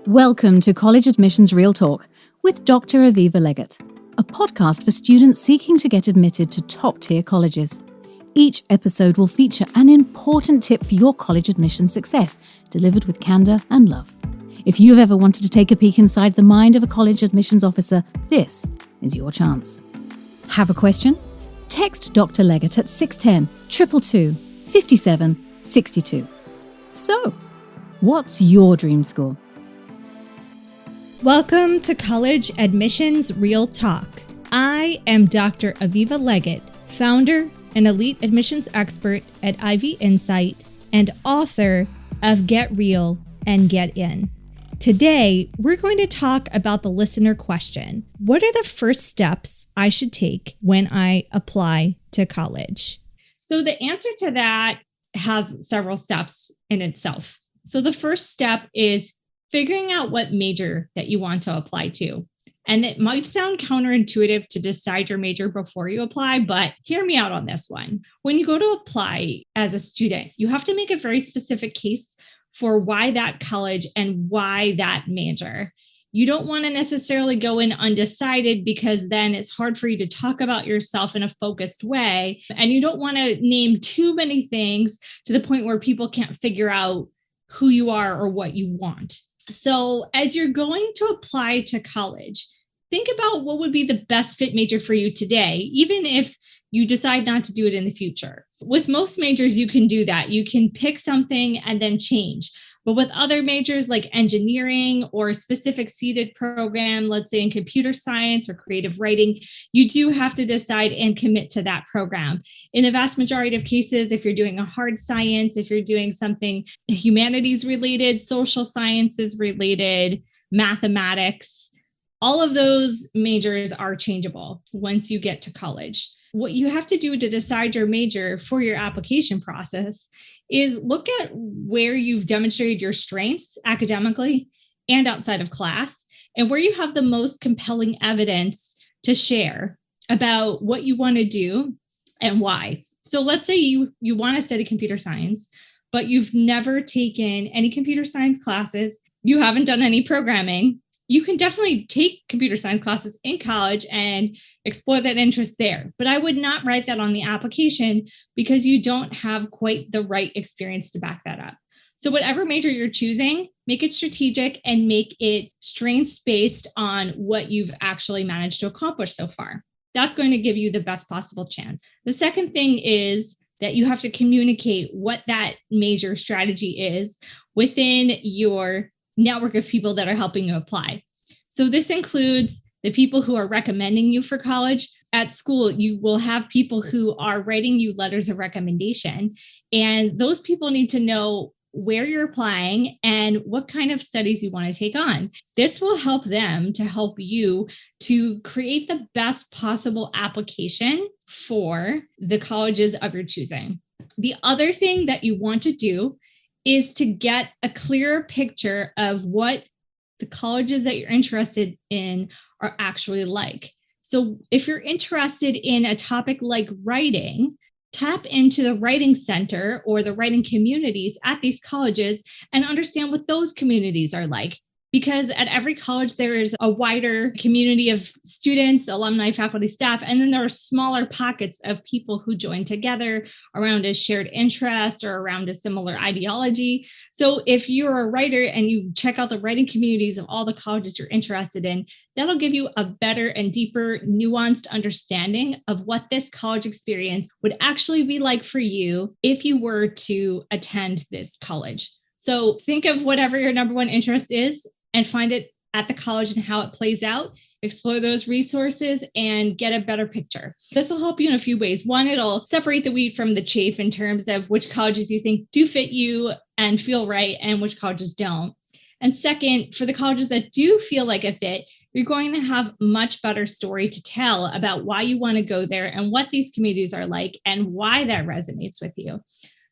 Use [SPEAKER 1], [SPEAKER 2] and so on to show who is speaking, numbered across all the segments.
[SPEAKER 1] Welcome to College Admissions Real Talk with Dr. Aviva Legatt, a podcast for students seeking to get admitted to top-tier colleges. Each episode will feature an important tip for your college admission success, delivered with candour and love. If you've ever wanted to take a peek inside the mind of a college admissions officer, this is your chance. Have a question? Text Dr. Legatt at 610 222 57 62. So, what's your dream school?
[SPEAKER 2] Welcome to College Admissions Real Talk. I am Dr. Aviva Legatt, founder and elite admissions expert at Ivy Insight and author of Get Real and Get In. Today, we're going to talk about the listener question. What are the first steps I should take when I apply to college? So the answer to that has several steps in itself. So the first step is figuring out what major that you want to apply to. And it might sound counterintuitive to decide your major before you apply, but hear me out on this one. When you go to apply as a student, you have to make a very specific case for why that college and why that major. You don't want to necessarily go in undecided because then it's hard for you to talk about yourself in a focused way. And you don't want to name too many things to the point where people can't figure out who you are or what you want. So as you're going to apply to college, think about what would be the best fit major for you today, even if you decide not to do it in the future. With most majors, you can do that. You can pick something and then change. But with other majors like engineering or a specific seated program, let's say in computer science or creative writing, you do have to decide and commit to that program. In the vast majority of cases, if you're doing a hard science, if you're doing something humanities related, social sciences related, mathematics, all of those majors are changeable once you get to college. What you have to do to decide your major for your application process is look at where you've demonstrated your strengths academically and outside of class, and where you have the most compelling evidence to share about what you want to do and why. So let's say you want to study computer science, but you've never taken any computer science classes, you haven't done any programming. You can definitely take computer science classes in college and explore that interest there. But I would not write that on the application because you don't have quite the right experience to back that up. So whatever major you're choosing, make it strategic and make it strengths based on what you've actually managed to accomplish so far. That's going to give you the best possible chance. The second thing is that you have to communicate what that major strategy is within your network of people that are helping you apply. So this includes the people who are recommending you for college. At school, you will have people who are writing you letters of recommendation, and those people need to know where you're applying and what kind of studies you want to take on. This will help them to help you to create the best possible application for the colleges of your choosing. The other thing that you want to do is to get a clearer picture of what the colleges that you're interested in are actually like. So if you're interested in a topic like writing, tap into the writing center or the writing communities at these colleges and understand what those communities are like. Because at every college, there is a wider community of students, alumni, faculty, staff, and then there are smaller pockets of people who join together around a shared interest or around a similar ideology. So if you're a writer and you check out the writing communities of all the colleges you're interested in, that'll give you a better and deeper, nuanced understanding of what this college experience would actually be like for you if you were to attend this college. So think of whatever your number one interest is and find it at the college and how it plays out, explore those resources and get a better picture. This will help you in a few ways. One, it'll separate the wheat from the chaff in terms of which colleges you think do fit you and feel right and which colleges don't. And second, for the colleges that do feel like a fit, you're going to have much better story to tell about why you want to go there and what these communities are like and why that resonates with you.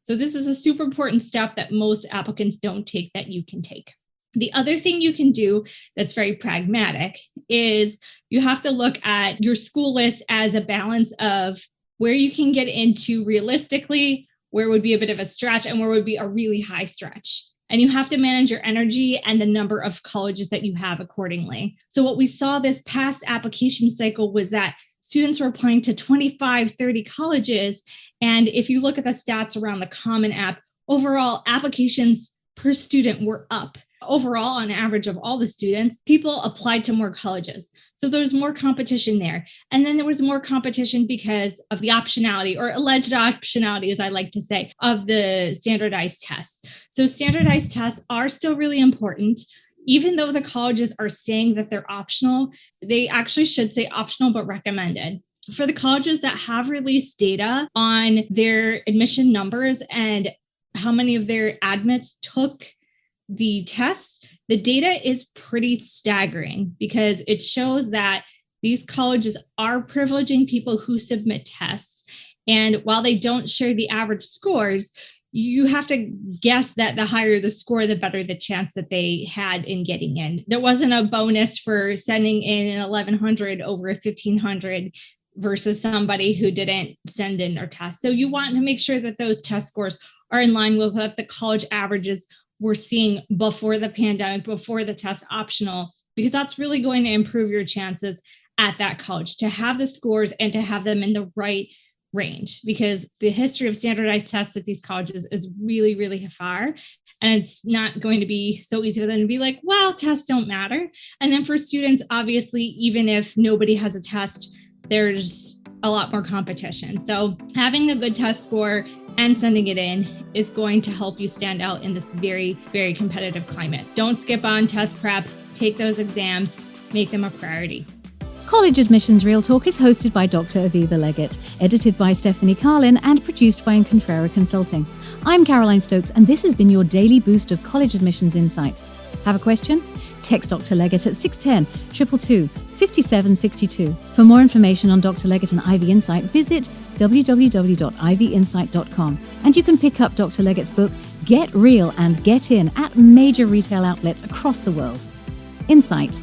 [SPEAKER 2] So this is a super important step that most applicants don't take that you can take. The other thing you can do that's very pragmatic is you have to look at your school list as a balance of where you can get into realistically, where would be a bit of a stretch, and where would be a really high stretch. and you have to manage your energy and the number of colleges that you have accordingly. So what we saw this past application cycle was that students were applying to 25, 30 colleges. And if you look at the stats around the Common App, overall applications per student were up. Overall, on average of all the students, people applied to more colleges. So there was more competition there. And then there was more competition because of the optionality, or alleged optionality, as I like to say, of the standardized tests. So standardized tests are still really important. Even though the colleges are saying that they're optional, they actually should say optional but recommended. For the colleges that have released data on their admission numbers and how many of their admits took the tests, the data is pretty staggering because it shows that these colleges are privileging people who submit tests. And while they don't share the average scores, you have to guess that the higher the score, the better the chance that they had in getting in. There wasn't a bonus for sending in an 1100 over a 1500 versus somebody who didn't send in their test. So you want to make sure that those test scores are in line with what the college averages were seeing before the pandemic, before the test optional, because that's really going to improve your chances at that college to have the scores and to have them in the right range, because the history of standardized tests at these colleges is really, really far. And it's not going to be so easy for them to be like, well, tests don't matter. And then for students, obviously, even if nobody has a test, there's a lot more competition. So having a good test score and sending it in is going to help you stand out in this very, very competitive climate. Don't skip on test prep, take those exams, make them a priority.
[SPEAKER 1] College Admissions Real Talk is hosted by Dr. Aviva Legatt, edited by Stephanie Carlin, and produced by Incontrera Consulting. I'm Caroline Stokes, and this has been your daily boost of college admissions insight. Have a question? Text Dr. Legatt at 610 222 5762. For more information on Dr. Legatt and Ivy Insight, visit www.ivyinsight.com. And you can pick up Dr. Legatt's book, Get Real and Get In, at major retail outlets across the world. Insight.